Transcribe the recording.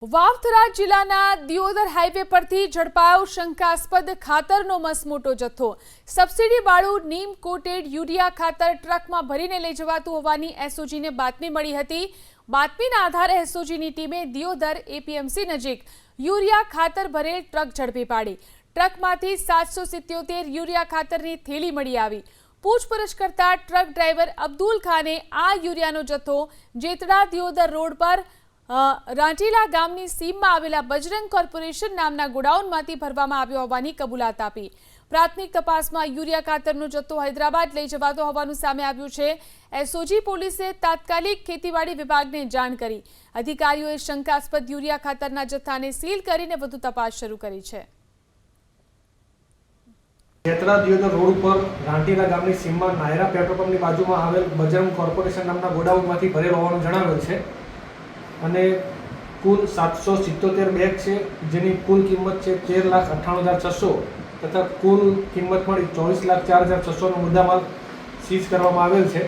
વાવથરા જિલ્લાના દિયોદર હાઈવે પરથી ઝડપાયો શંકાસ્પદ ખાતરનો મસમોટો જથ્થો। સબસિડીવાળું નીમ કોટેડ યુરિયા ખાતર ટ્રકમાં ભરીને લઈ જવાતું હોવાની એસઓજીને બાતમી મળી હતી। બાતમીના આધારે એસઓજીની ટીમે દિયોદર એપીએમસી નજીક યુરિયા ખાતર ભરેલ ટ્રક ઝડપી પાડી। ટ્રકમાંથી 777 યુરિયા ખાતરની થેલી મળી આવી। પૂછપરછ કરતા ટ્રક ડ્રાઈવર અબ્દુલ ખાને આ યુરિયાનો જથ્થો જેતડા દિયોદર રોડ પર રાંટીલા ગામની સીમમાં આવેલા બજરંગ કોર્પોરેશન નામના ગોડાઉનમાંથી ભરવામાં આવ્યો હોવાની કબૂલાત આપી। પ્રાથમિક તપાસમાં યુરિયા ખાતરનો જથ્થો હૈદરાબાદ લઈ જવાતો હોવાનું સામે આવ્યું છે। એસઓજી પોલીસે તાત્કાલિક ખેતીવાડી વિભાગને જાણ કરી અધિકારીઓએ શંકાસ્પદ યુરિયા ખાતરના જથ્થાને સીલ કરીને વધુ તપાસ શરૂ કરી છે। જેતડા દિયોદર રોડ પર રાંટીલા ગામની સીમમાં નાયરા પેટ્રોલ પંપની બાજુમાં આવેલ બજરંગ કોર્પોરેશન નામના ગોડાઉનમાંથી ભરેલ હોવાનું જણાવેલ છે અને કુલ 777 બેગ છે, જેની કુલ કિંમત છે 13,98,600 તથા કુલ કિંમત મળી 24,04,600નો મુદ્દામાલ સીઝ કરવામાં આવેલ છે।